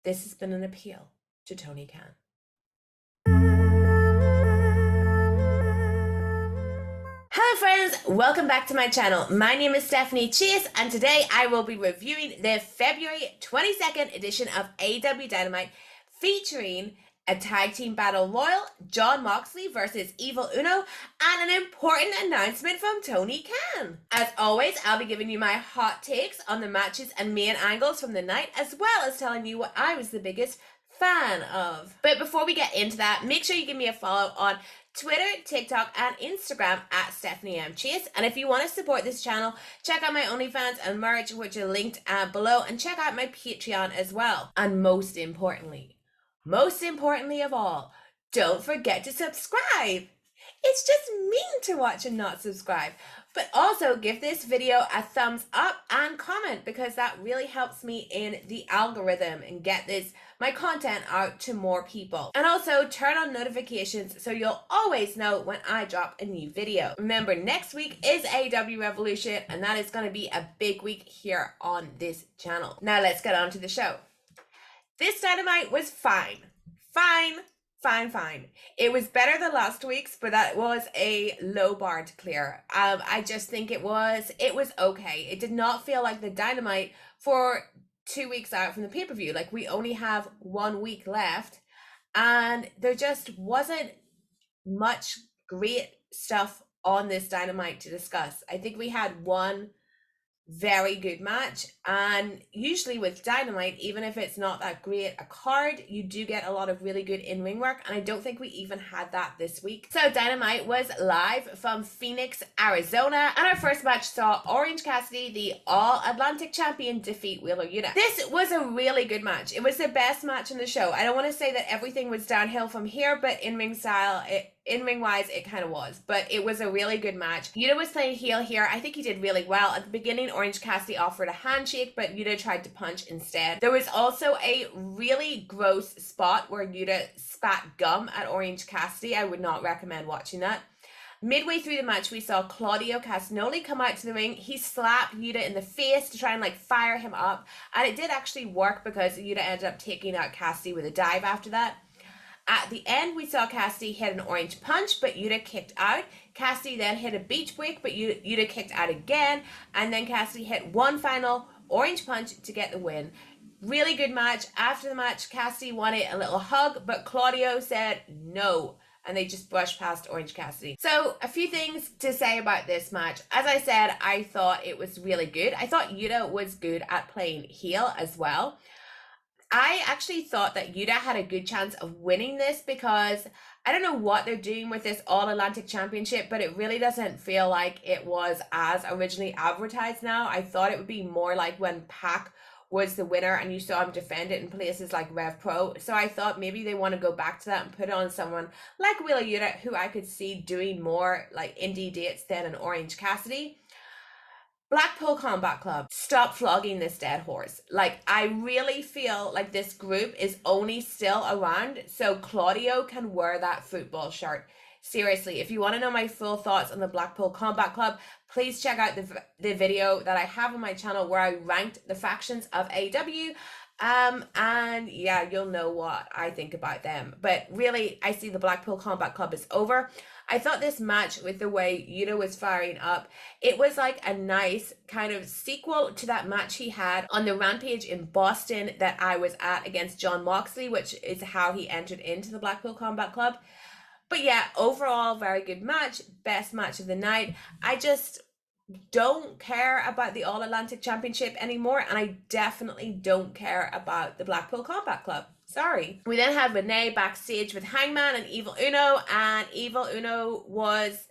this has been an appeal to Tony Khan. Hello friends, welcome back to my channel. My name is Stephanie Chase and today I will be reviewing the February 22nd edition of AEW Dynamite featuring a tag team battle royal, Jon Moxley versus Evil Uno, and an important announcement from Tony Khan. As always, I'll be giving you my hot takes on the matches and main angles from the night, as well as telling you what I was the biggest fan of. But before we get into that, make sure you give me a follow on Twitter, TikTok, and Instagram at Stephanie M. Chase. And if you want to support this channel, check out my OnlyFans and merch, which are linked below, and check out my Patreon as well. And most importantly of all, don't forget to subscribe. It's just mean to watch and not subscribe. But also give this video a thumbs up and comment, because that really helps me in the algorithm and get my content out to more people. And also turn on notifications so you'll always know when I drop a new video. Remember, next week is AEW Revolution, and that is going to be a big week here on this channel. Now let's get on to the show. This Dynamite was fine. Fine. It was better than last week's, but that was a low bar to clear. I just think it was okay. It did not feel like the Dynamite for 2 weeks out from the pay-per-view. Like, we only have 1 week left, and there just wasn't much great stuff on this Dynamite to discuss. I think we had one very good match, and usually with Dynamite, even if it's not that great a card, you do get a lot of really good in-ring work, and I don't think we even had that this week. So Dynamite was live from Phoenix, Arizona, and our first match saw Orange Cassidy, the All-Atlantic Champion, defeat Wheeler Yuta. This was a really good match. It was the best match in the show. I don't want to say that everything was downhill from here, but in-ring style, in-ring wise, it kind of was, but it was a really good match. Yuta was playing heel here. I think he did really well. At the beginning, Orange Cassidy offered a handshake, but Yuta tried to punch instead. There was also a really gross spot where Yuta spat gum at Orange Cassidy. I would not recommend watching that. Midway through the match, we saw Claudio Castagnoli come out to the ring. He slapped Yuta in the face to try and fire him up, and it did actually work because Yuta ended up taking out Cassidy with a dive after that. At the end, we saw Cassidy hit an orange punch, but Yuta kicked out. Cassidy then hit a beach break, but Yuta kicked out again. And then Cassidy hit one final orange punch to get the win. Really good match. After the match, Cassidy wanted a little hug, but Claudio said no, and they just brushed past Orange Cassidy. So a few things to say about this match. As I said, I thought it was really good. I thought Yuta was good at playing heel as well. I actually thought that Yuta had a good chance of winning this, because I don't know what they're doing with this All-Atlantic Championship, but it really doesn't feel like it was as originally advertised now. I thought it would be more like when Pac was the winner and you saw him defend it in places like Rev Pro. So I thought maybe they want to go back to that and put on someone like Wheeler Yuta, who I could see doing more like indie dates than an Orange Cassidy. Blackpool Combat Club, stop flogging this dead horse. I really feel like this group is only still around so Claudio can wear that football shirt. Seriously, if you want to know my full thoughts on the Blackpool Combat Club, please check out the video that I have on my channel where I ranked the factions of AEW. And yeah, you'll know what I think about them. But really, I see the Blackpool Combat Club is over. I thought this match, with the way Yuta was firing up, it was like a nice kind of sequel to that match he had on the Rampage in Boston that I was at against Jon Moxley, which is how he entered into the Blackpool Combat Club. But yeah, overall, very good match. Best match of the night. I just don't care about the All-Atlantic Championship anymore, and I definitely don't care about the Blackpool Combat Club. Sorry. We then had Renee backstage with Hangman and Evil Uno, and Evil Uno was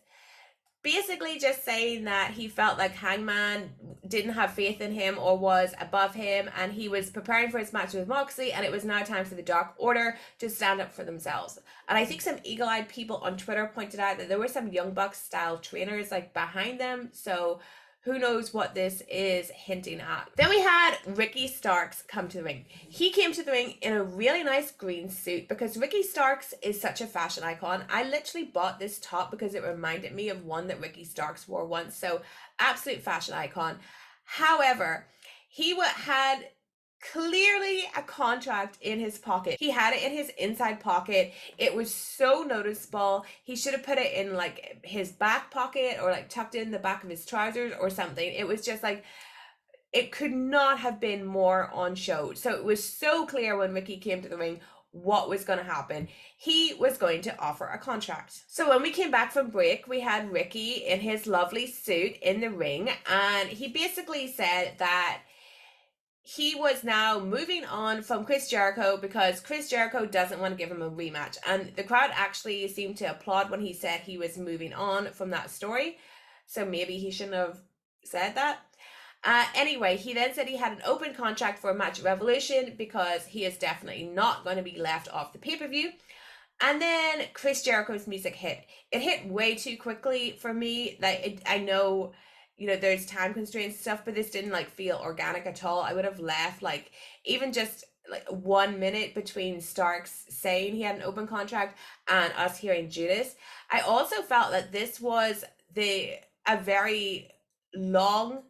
basically just saying that he felt like Hangman didn't have faith in him or was above him, and he was preparing for his match with Moxley, and it was now time for the Dark Order to stand up for themselves. And I think some eagle-eyed people on Twitter pointed out that there were some Young Bucks style trainers behind them, so who knows what this is hinting at. Then we had Ricky Starks come to the ring. He came to the ring in a really nice green suit because Ricky Starks is such a fashion icon. I literally bought this top because it reminded me of one that Ricky Starks wore once. So absolute fashion icon. However, he had clearly a contract in his pocket. He had it in his inside pocket. It was so noticeable. He should have put it in like his back pocket or like tucked in the back of his trousers or something. It was just like, it could not have been more on show. So it was so clear when Ricky came to the ring what was going to happen. He was going to offer a contract. So when we came back from break, we had Ricky in his lovely suit in the ring, and he basically said that he was now moving on from Chris Jericho because Chris Jericho doesn't want to give him a rematch. And the crowd actually seemed to applaud when he said he was moving on from that story. So maybe he shouldn't have said that. Anyway, he then said he had an open contract for a match at Revolution because he is definitely not going to be left off the pay-per-view. And then Chris Jericho's music hit. It hit way too quickly for me. Like, I know, you know, there's time constraints and stuff, but this didn't like feel organic at all. I would have left like even just like 1 minute between Starks saying he had an open contract and us hearing Judas. I also felt that this was a very long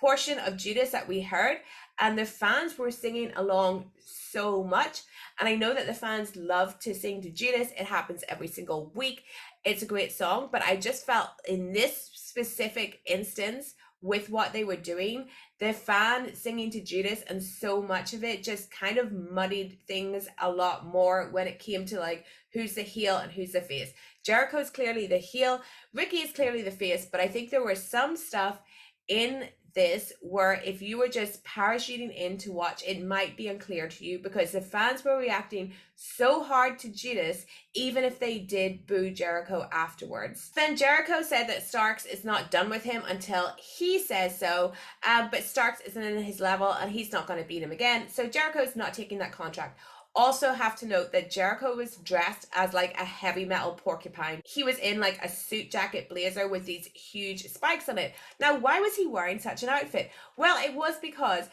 portion of Judas that we heard, and the fans were singing along so much. And I know that the fans love to sing to Judas. It happens every single week. It's a great song, but I just felt in this specific instance with what they were doing, the fan singing to Judas and so much of it just kind of muddied things a lot more when it came to like who's the heel and who's the face. Jericho's clearly the heel, Ricky is clearly the face, but I think there was some stuff in this where if you were just parachuting in to watch, it might be unclear to you because the fans were reacting so hard to Judas, even if they did boo Jericho afterwards. Then Jericho said that Starks is not done with him until he says so, but Starks isn't in his level and he's not going to beat him again, so Jericho's not taking that contract. Also have to note that Jericho was dressed as like a heavy metal porcupine. He was in like a suit jacket blazer with these huge spikes on it. Now, why was he wearing such an outfit? Well, it was because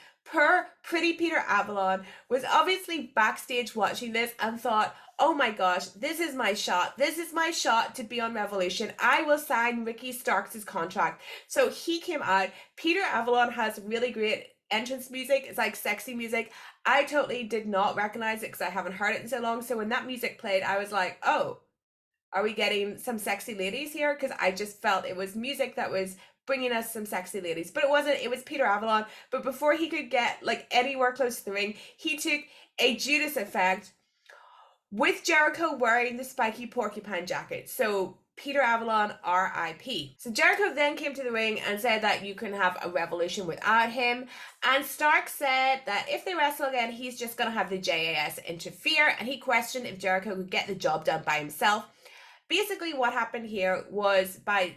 Pretty Peter Avalon was obviously backstage watching this and thought, oh my gosh, this is my shot. This is my shot to be on Revolution. I will sign Ricky Starks' contract. So he came out. Peter Avalon has really great entrance music. It's like sexy music. I totally did not recognize it because I haven't heard it in so long. So when that music played, I was like, oh, are we getting some sexy ladies here? Because I just felt it was music that was bringing us some sexy ladies. But it wasn't. It was Peter Avalon. But before he could get like anywhere close to the ring, he took a Judas effect with Jericho wearing the spiky porcupine jacket. So Peter Avalon, R.I.P. So Jericho then came to the ring and said that you can have a Revolution without him. And Stark said that if they wrestle again, he's just going to have the JAS interfere. And he questioned if Jericho could get the job done by himself. Basically, what happened here was by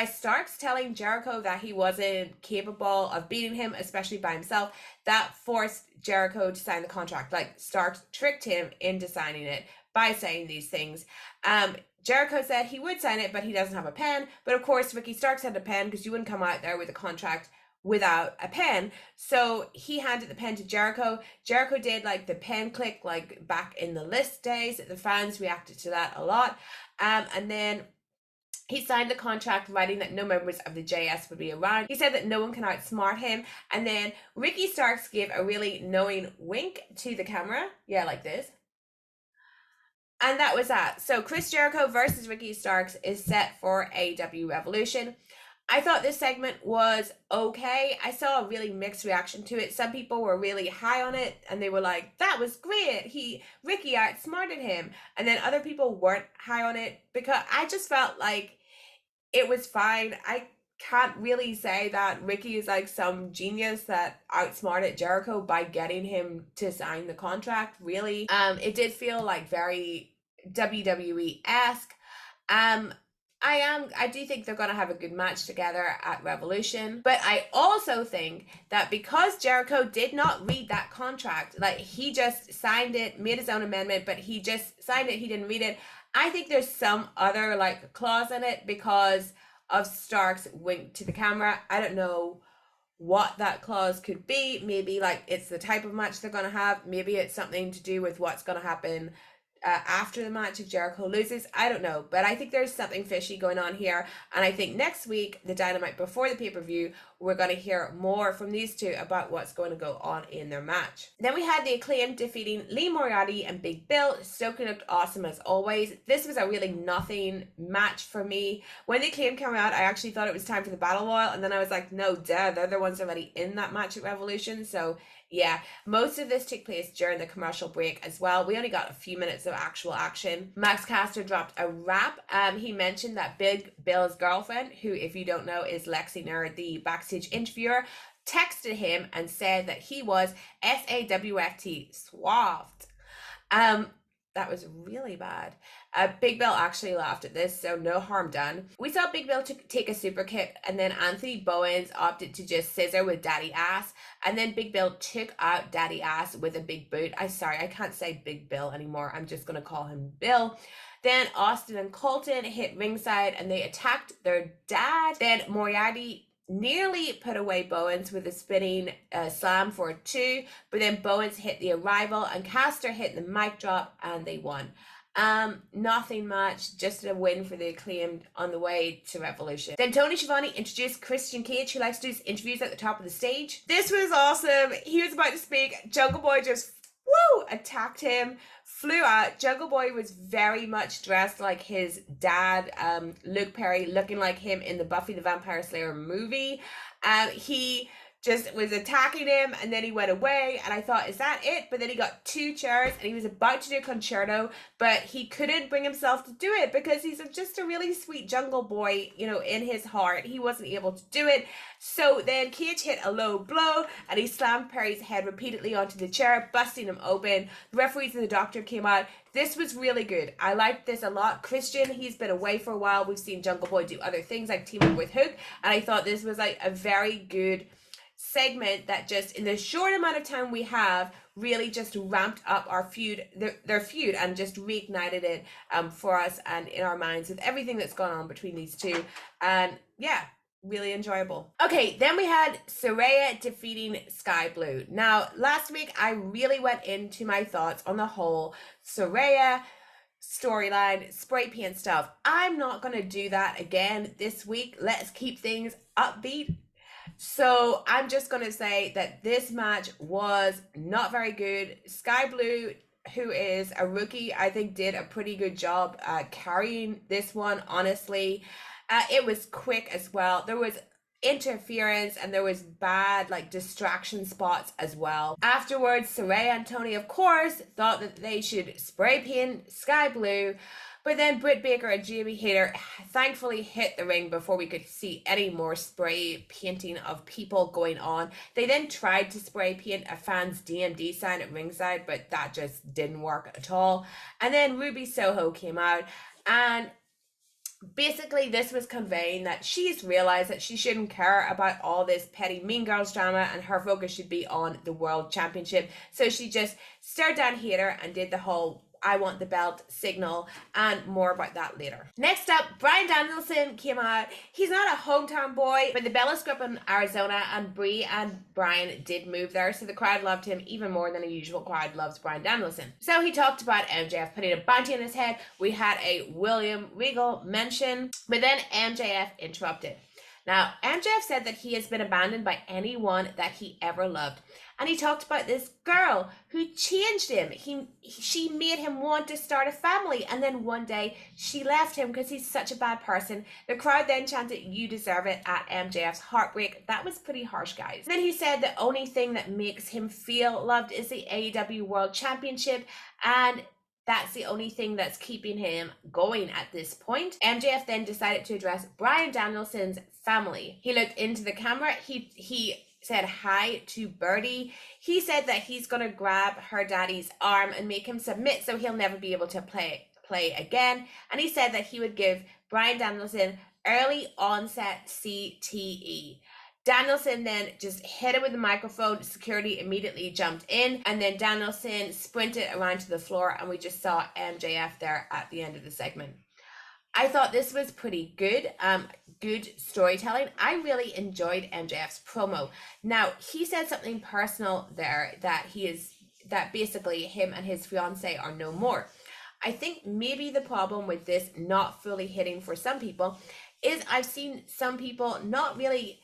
Starks telling Jericho that he wasn't capable of beating him, especially by himself, that forced Jericho to sign the contract. Like, Starks tricked him into signing it by saying these things. Jericho said he would sign it, but he doesn't have a pen. But of course, Ricky Starks had a pen because you wouldn't come out there with a contract without a pen. So he handed the pen to Jericho. Jericho did like the pen click like back in the list days. The fans reacted to that a lot. And then he signed the contract writing that no members of the JS would be around. He said that no one can outsmart him. And then Ricky Starks gave a really knowing wink to the camera. Yeah, like this. And that was that. So Chris Jericho versus Ricky Starks is set for AEW Revolution. I thought this segment was okay. I saw a really mixed reaction to it. Some people were really high on it and they were like, that was great. Ricky outsmarted him. And then other people weren't high on it because I just felt like it was fine. I can't really say that Ricky is like some genius that outsmarted Jericho by getting him to sign the contract, really. It did feel like very WWE-esque. I do think they're going to have a good match together at Revolution, but I also think that because Jericho did not read that contract, like he just signed it, made his own amendment, but he just signed it, he didn't read it. I think there's some other like clause in it because of Stark's wink to the camera. I don't know what that clause could be. Maybe like it's the type of match they're going to have. Maybe it's something to do with what's going to happen after the match if Jericho loses. I don't know, but I think there's something fishy going on here, and I think next week, the Dynamite before the pay-per-view, we're going to hear more from these two about what's going to go on in their match. Then we had the Acclaimed defeating Lee Moriarty and Big Bill. Stokely looked awesome as always. This was a really nothing match for me. When the Acclaimed came out, I actually thought it was time for the Battle Royal, and then I was like, no, duh, they're the ones already in that match at Revolution. So yeah, most of this took place during the commercial break as well. We only got a few minutes of actual action. Max Caster dropped a rap. He mentioned that Big Bill's girlfriend, who, if you don't know, is Lexi Nair, the backstage interviewer, texted him and said that he was SAWFT swathed. That was really bad. Big Bill actually laughed at this, so no harm done. We saw Big Bill take a super kick, and then Anthony Bowens opted to just scissor with Daddy Ass, and then Big Bill took out Daddy Ass with a big boot. I can't say Big Bill anymore. I'm just going to call him Bill. Then Austin and Colton hit ringside, and they attacked their dad. Then Moriarty nearly put away Bowens with a spinning slam for a 2, but then Bowens hit the arrival and Caster hit the mic drop and they won. Nothing much, just a win for the Acclaimed on the way to Revolution. Then Tony Schiavone introduced Christian Cage, who likes to do his interviews at the top of the stage. This was awesome. He was about to speak. Jungle Boy just attacked him, flew out. Jungle Boy was very much dressed like his dad, Luke Perry, looking like him in the Buffy the Vampire Slayer movie. He just was attacking him, and then he went away, and I thought, is that it? But then he got 2 chairs, and he was about to do a concerto, but he couldn't bring himself to do it because he's just a really sweet Jungle Boy, you know, in his heart. He wasn't able to do it. So then Cage hit a low blow, and he slammed Perry's head repeatedly onto the chair, busting him open. The referees and the doctor came out. This was really good. I liked this a lot. Christian, he's been away for a while. We've seen Jungle Boy do other things like team up with Hook, and I thought this was like a very good segment that just in the short amount of time we have really just ramped up our feud, their feud, and just reignited it for us and in our minds with everything that's gone on between these two. And yeah, really enjoyable. Okay, then we had Saraya defeating Sky Blue. Now, last week I really went into my thoughts on the whole Saraya storyline, spray paint stuff. I'm not going to do that again this week. Let's keep things upbeat. So I'm just going to say that this match was not very good. Sky Blue, who is a rookie, I think did a pretty good job carrying this one, honestly. It was quick as well. There was interference and there was bad like distraction spots as well. Afterwards, Saraya and Tony, of course, thought that they should spray paint Sky Blue. But then Britt Baker and Jamie Hayter thankfully hit the ring before we could see any more spray painting of people going on. They then tried to spray paint a fan's DMD sign at ringside, but that just didn't work at all. And then Ruby Soho came out, and basically this was conveying that she's realized that she shouldn't care about all this petty Mean Girls drama, and her focus should be on the World Championship. So she just stared down Hayter and did the whole I want the belt signal, and more about that later. Next up, Bryan Danielson came out. He's not a hometown boy, but the Bellas grew up in Arizona, and Brie and Bryan did move there, so the crowd loved him even more than a usual crowd loves Bryan Danielson. So he talked about MJF putting a bounty on his head. We had a William Regal mention, but then MJF interrupted. Now, MJF said that he has been abandoned by anyone that he ever loved. And he talked about this girl who changed him. She made him want to start a family. And then one day she left him because he's such a bad person. The crowd then chanted, "You deserve it," at MJF's Heartbreak. That was pretty harsh, guys. Then he said the only thing that makes him feel loved is the AEW World Championship. And that's the only thing that's keeping him going at this point. MJF then decided to address Bryan Danielson's family. He looked into the camera. He said hi to Birdie. He said that he's going to grab her daddy's arm and make him submit so he'll never be able to play again. And he said that he would give Bryan Danielson early onset CTE. Danielson then just hit him with the microphone. Security immediately jumped in, and then Danielson sprinted around to the floor, and we just saw MJF there at the end of the segment. I thought this was pretty good. Good storytelling. I really enjoyed MJF's promo. Now, he said something personal there, that basically him and his fiance are no more. I think maybe the problem with this not fully hitting for some people is I've seen some people not really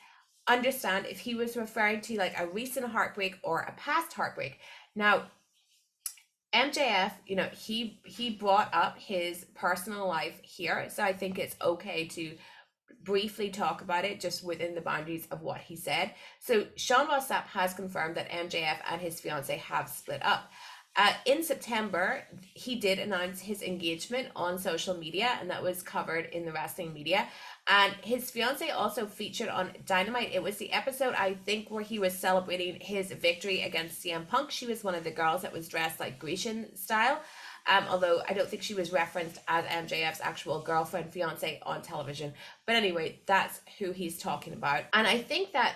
understand if he was referring to like a recent heartbreak or a past heartbreak. Now, MJF, you know, he brought up his personal life here, so I think it's okay to briefly talk about it just within the boundaries of what he said. So Sean Ross Sapp has confirmed that MJF and his fiance have split up. In September, he did announce his engagement on social media, and that was covered in the wrestling media. And his fiance also featured on Dynamite. It was the episode, I think, where he was celebrating his victory against CM Punk. She was one of the girls that was dressed like Grecian style. Although I don't think she was referenced as MJF's actual girlfriend, fiance on television. But anyway, that's who he's talking about. And I think that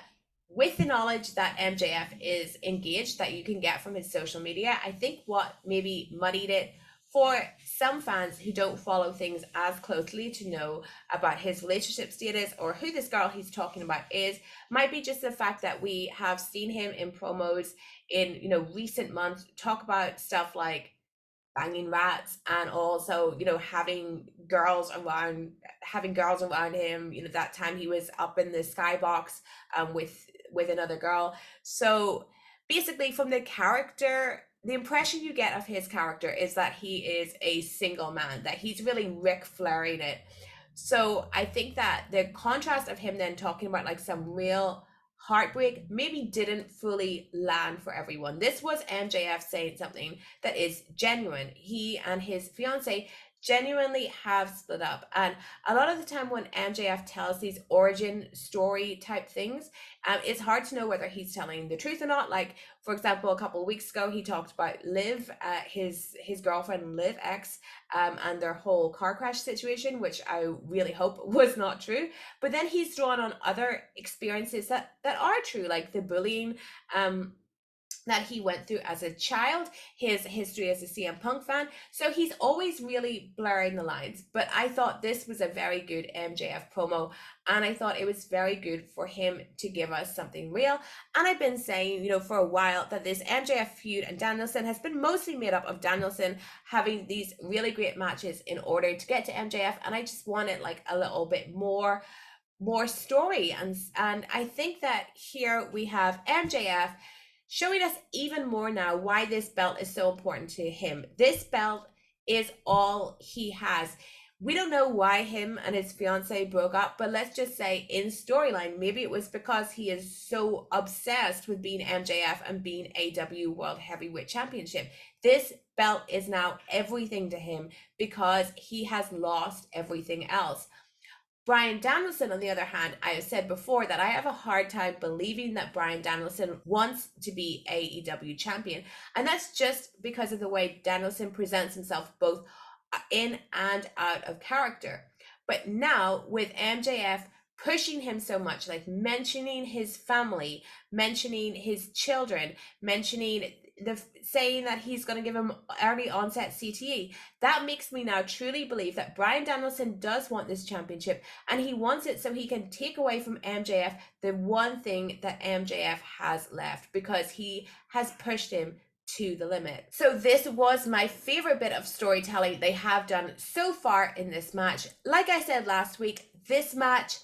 with the knowledge that MJF is engaged that you can get from his social media, I think what maybe muddied it for some fans who don't follow things as closely to know about his relationship status or who this girl he's talking about is, might be just the fact that we have seen him in promos in, you know, recent months talk about stuff like banging rats and also, you know, having girls around him. You know, that time he was up in the skybox with another girl. So basically, from the character, the impression you get of his character is that he is a single man, that he's really Ric Flairing it. So I think that the contrast of him then talking about like some real heartbreak maybe didn't fully land for everyone. This was MJF saying something that is genuine. He and his fiance genuinely have split up, and a lot of the time when MJF tells these origin story type things, it's hard to know whether he's telling the truth or not. Like, for example, a couple of weeks ago he talked about Liv, his girlfriend Liv X, and their whole car crash situation, which I really hope was not true. But then he's drawn on other experiences that are true, like the bullying that he went through as a child, his history as a CM Punk fan. So he's always really blurring the lines. But I thought this was a very good MJF promo, and I thought it was very good for him to give us something real. And I've been saying, you know, for a while that this MJF feud and Danielson has been mostly made up of Danielson having these really great matches in order to get to MJF, and I just wanted like a little bit more story. And I think that here we have MJF showing us even more now why this belt is so important to him. This belt is all he has. We don't know why him and his fiance broke up, but let's just say in storyline, maybe it was because he is so obsessed with being MJF and being AEW World Heavyweight Championship. This belt is now everything to him because he has lost everything else. Bryan Danielson, on the other hand, I have said before that I have a hard time believing that Bryan Danielson wants to be AEW champion. And that's just because of the way Danielson presents himself both in and out of character. But now with MJF pushing him so much, like mentioning his family, mentioning his children, mentioning saying that he's going to give him early onset CTE, that makes me now truly believe that Bryan Danielson does want this championship, and he wants it so he can take away from MJF the one thing that MJF has left, because he has pushed him to the limit. So this was my favorite bit of storytelling they have done so far in this match. Like I said last week, this match,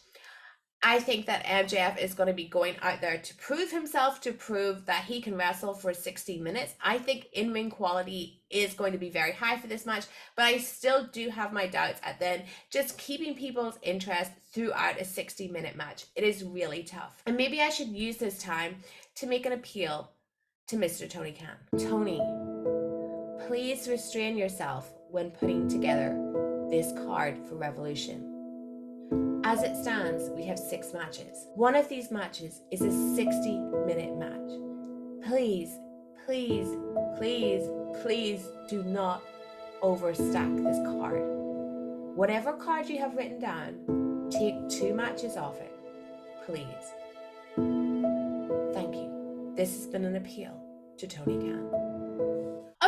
I think that MJF is going to be going out there to prove himself, to prove that he can wrestle for 60 minutes. I think in-ring quality is going to be very high for this match, but I still do have my doubts at then just keeping people's interest throughout a 60-minute match. It is really tough. And maybe I should use this time to make an appeal to Mr. Tony Khan. Tony, please restrain yourself when putting together this card for Revolution. As it stands, we have 6 matches. One of these matches is a 60-minute match. Please, please, please, please do not overstack this card. Whatever card you have written down, take 2 matches off it, please. Thank you. This has been an appeal to Tony Khan.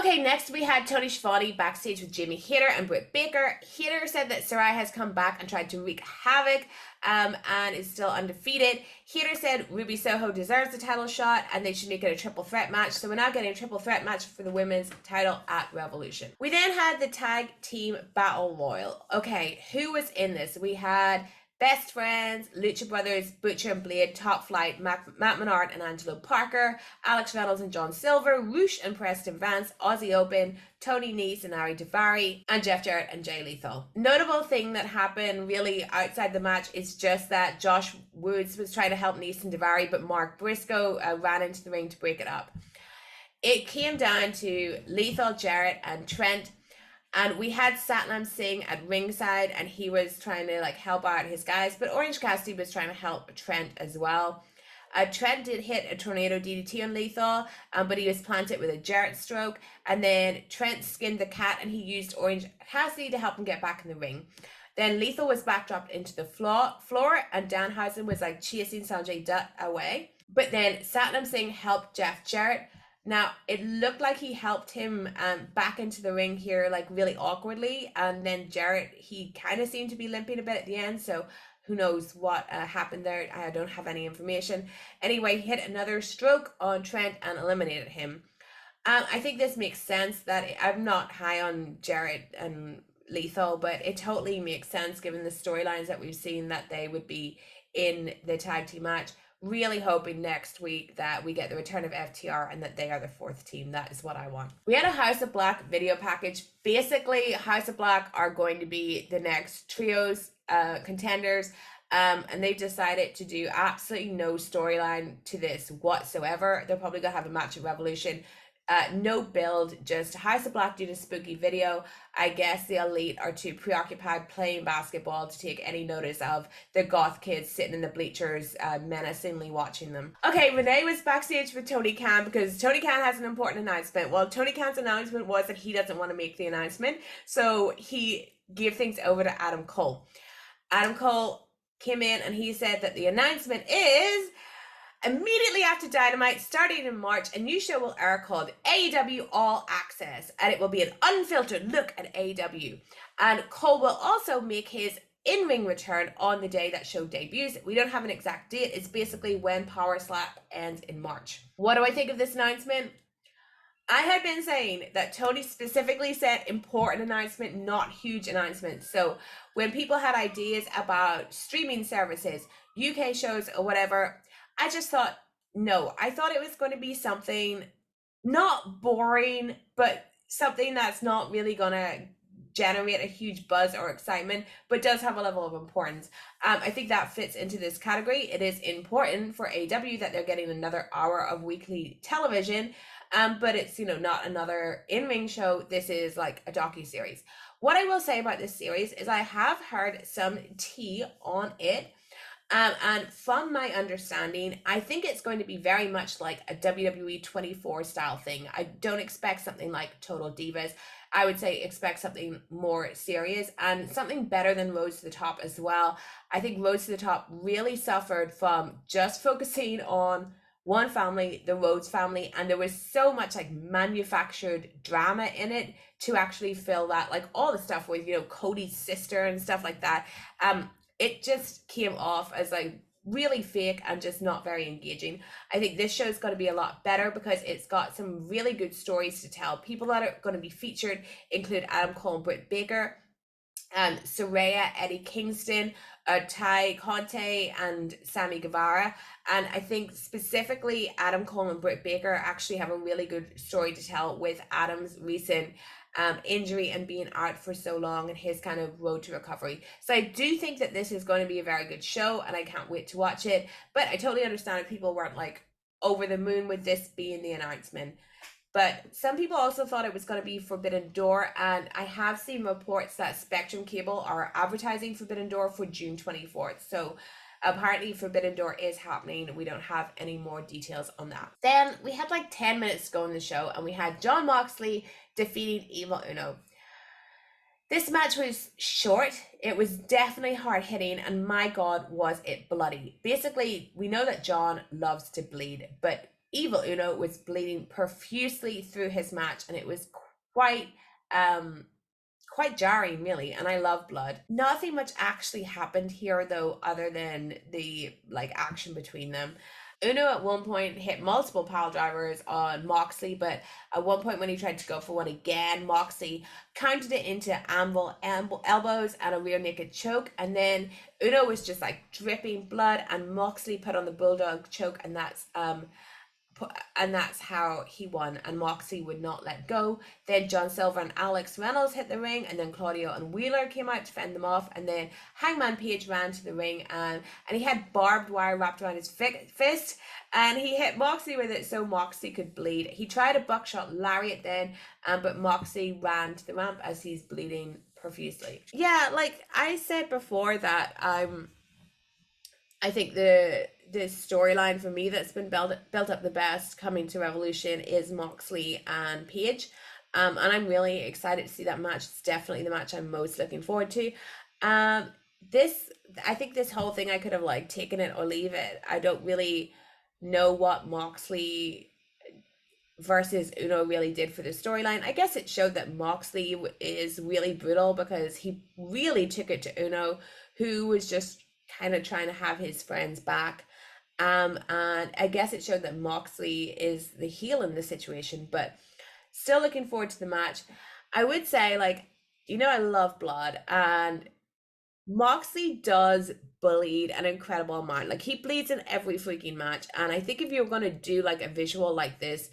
Okay, next we had Tony Schiavone backstage with Jamie Hayter and Britt Baker. Hayter said that Saraya has come back and tried to wreak havoc and is still undefeated. Hayter said Ruby Soho deserves the title shot and they should make it a triple threat match. So we're now getting a triple threat match for the women's title at Revolution. We then had the tag team battle royal. Okay, who was in this? We had Best Friends, Lucha Brothers, Butcher and Blade, Top Flight, Matt Menard and Angelo Parker, Alex Reynolds and John Silver, Roosh and Preston Vance, Aussie Open, Tony Nese and Ari Daivari, and Jeff Jarrett and Jay Lethal. Notable thing that happened really outside the match is just that Josh Woods was trying to help Nese and Daivari, but Mark Briscoe ran into the ring to break it up. It came down to Lethal, Jarrett, and Trent. And we had Satnam Singh at ringside and he was trying to like help out his guys, but Orange Cassidy was trying to help Trent as well. Trent did hit a tornado DDT on Lethal, but he was planted with a Jarrett stroke. And then Trent skinned the cat and he used Orange Cassidy to help him get back in the ring. Then Lethal was backdropped into the floor and Danhausen was like chasing Sanjay Dutt away. But then Satnam Singh helped Jeff Jarrett. Now, it looked like he helped him back into the ring here, like really awkwardly. And then Jarrett, he kind of seemed to be limping a bit at the end. So who knows what happened there. I don't have any information. Anyway, he hit another stroke on Trent and eliminated him. I think this makes sense that I'm not high on Jarrett and Lethal, but it totally makes sense given the storylines that we've seen that they would be in the tag team match. Really hoping next week that we get the return of FTR and that they are the fourth team. That is what I want. We had a House of Black video package. Basically, House of Black are going to be the next trios contenders. And they've decided to do absolutely no storyline to this whatsoever. They're probably going to have a match at Revolution. No build, just House of Black did a spooky video. I guess the Elite are too preoccupied playing basketball to take any notice of the goth kids sitting in the bleachers menacingly watching them. Okay, Renee was backstage with Tony Khan because Tony Khan has an important announcement. Well, Tony Khan's announcement was that he doesn't want to make the announcement, so he gave things over to Adam Cole. Adam Cole came in and he said that the announcement is immediately after Dynamite, starting in March, a new show will air called AEW All Access, and it will be an unfiltered look at AEW. And Cole will also make his in-ring return on the day that show debuts. We don't have an exact date. It's basically when Power Slap ends in March. What do I think of this announcement? I had been saying that Tony specifically said important announcement, not huge announcements. So when people had ideas about streaming services, UK shows or whatever, I just thought, no, I thought it was going to be something not boring, but something that's not really going to generate a huge buzz or excitement, but does have a level of importance. I think that fits into this category. It is important for AEW that they're getting another hour of weekly television, but it's, not another in-ring show. This is like a docu-series. What I will say about this series is I have heard some tea on it. And from my understanding, I think it's going to be very much like a WWE 24 style thing. I don't expect something like Total Divas. I would say expect something more serious and something better than Roads to the Top as well. I think Roads to the Top really suffered from just focusing on one family, the Rhodes family, and there was so much like manufactured drama in it to actually fill that, like all the stuff with, Cody's sister and stuff like that. It just came off as like really fake and just not very engaging. I think this show's going to be a lot better because it's got some really good stories to tell. People that are going to be featured include Adam Cole and Britt Baker, Saraya, Eddie Kingston, Ty Conte, and Sammy Guevara. And I think specifically Adam Cole and Britt Baker actually have a really good story to tell with Adam's recent injury and being out for so long and his kind of road to recovery. So I do think that this is going to be a very good show and I can't wait to watch it. But I totally understand if people weren't like over the moon with this being the announcement. But some people also thought it was going to be Forbidden Door, and I have seen reports that Spectrum Cable are advertising Forbidden Door for June 24th. So apparently Forbidden Door is happening. We don't have any more details on that. Then we had like 10 minutes to go in the show and we had Jon Moxley defeating Evil Uno. This match was short. It was definitely hard hitting, and my God, was it bloody. Basically, we know that Jon loves to bleed, but Evil Uno was bleeding profusely through his match, and it was quite quite jarring, really. And I love blood. Nothing much actually happened here, though, other than the like action between them. Uno at one point hit multiple pile drivers on Moxley, but at one point when he tried to go for one again, Moxley countered it into elbows and a rear naked choke, and then Uno was just like dripping blood, and Moxley put on the bulldog choke, and that's how he won, and Moxley would not let go. Then John Silver and Alex Reynolds hit the ring, and then Claudio and Wheeler came out to fend them off, and then Hangman Page ran to the ring, and he had barbed wire wrapped around his fist, and he hit Moxley with it so Moxley could bleed. He tried a buckshot lariat then, but Moxley ran to the ramp as he's bleeding profusely. Yeah, like I said before, that I think the storyline for me that's been built up the best coming to Revolution is Moxley and Page. And I'm really excited to see that match. It's definitely the match I'm most looking forward to. I think this whole thing, I could have like taken it or leave it. I don't really know what Moxley versus Uno really did for the storyline. I guess it showed that Moxley is really brutal, because he really took it to Uno, who was just kind of trying to have his friends back. And I guess it showed that Moxley is the heel in this situation, but still looking forward to the match. I would say, like, I love blood, and Moxley does bleed an incredible amount. Like, he bleeds in every freaking match, and I think if you're going to do like a visual like this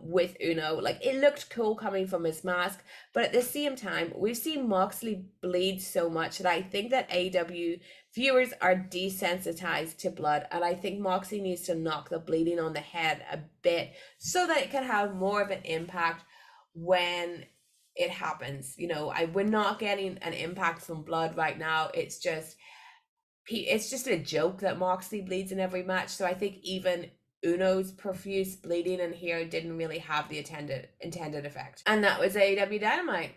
with Uno, like, it looked cool coming from his mask, but at the same time, we've seen Moxley bleed so much that I think that AEW viewers are desensitized to blood, and I think Moxley needs to knock the bleeding on the head a bit so that it can have more of an impact when it happens. We're not getting an impact from blood right now. It's just a joke that Moxley bleeds in every match. So I think even Uno's profuse bleeding in here didn't really have the intended effect. And that was AEW Dynamite.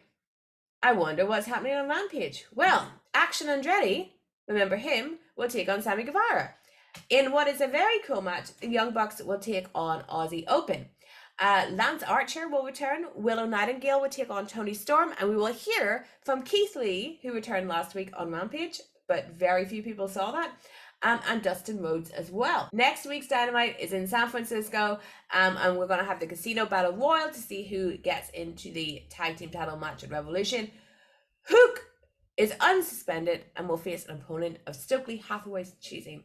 I wonder what's happening on Rampage. Well, Action Andretti, remember him, will take on Sammy Guevara. In what is a very cool match, the Young Bucks will take on Aussie Open. Lance Archer will return, Willow Nightingale will take on Tony Storm, and we will hear from Keith Lee, who returned last week on Rampage, but very few people saw that, and Dustin Rhodes as well. Next week's Dynamite is in San Francisco, and we're going to have the Casino Battle Royal to see who gets into the tag team title match at Revolution. Hook is unsuspended and will face an opponent of Stokely Hathaway's choosing.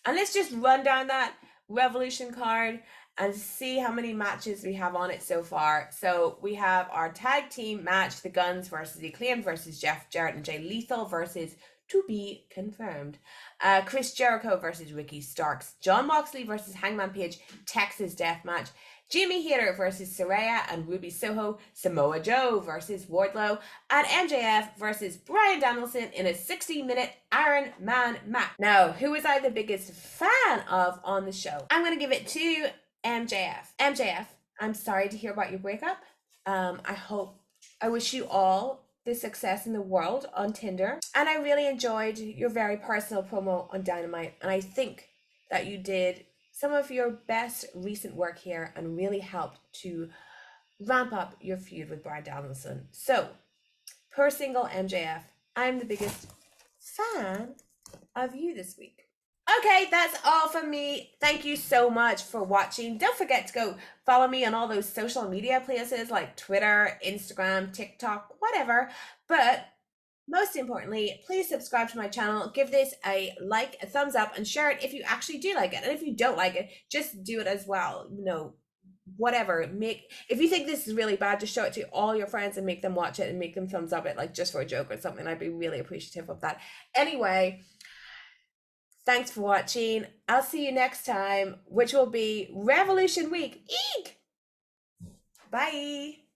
And let's just run down that Revolution card and see how many matches we have on it so far. So we have our tag team match, the Guns versus the Acclaimed versus Jeff Jarrett and Jay Lethal versus, to be confirmed, Chris Jericho versus Ricky Starks, Jon Moxley versus Hangman Page, Texas Death Match, Jamie Hayter versus Saraya and Ruby Soho, Samoa Joe versus Wardlow, and MJF versus Bryan Danielson in a 60-minute Iron Man match. Now, who was I the biggest fan of on the show? I'm going to give it to MJF. MJF, I'm sorry to hear about your breakup. I wish you all the success in the world on Tinder. And I really enjoyed your very personal promo on Dynamite. And I think that you did some of your best recent work here and really helped to ramp up your feud with Bryan Danielson. So, per single MJF, I'm the biggest fan of you this week. Okay, that's all from me. Thank you so much for watching. Don't forget to go follow me on all those social media places like Twitter, Instagram, TikTok, whatever. But most importantly, please subscribe to my channel. Give this a like, a thumbs up, and share it if you actually do like it. And if you don't like it, just do it as well. Whatever. If you think this is really bad, just show it to all your friends and make them watch it and make them thumbs up it, like just for a joke or something. I'd be really appreciative of that. Anyway, thanks for watching. I'll see you next time, which will be Revolution Week. Eek! Bye!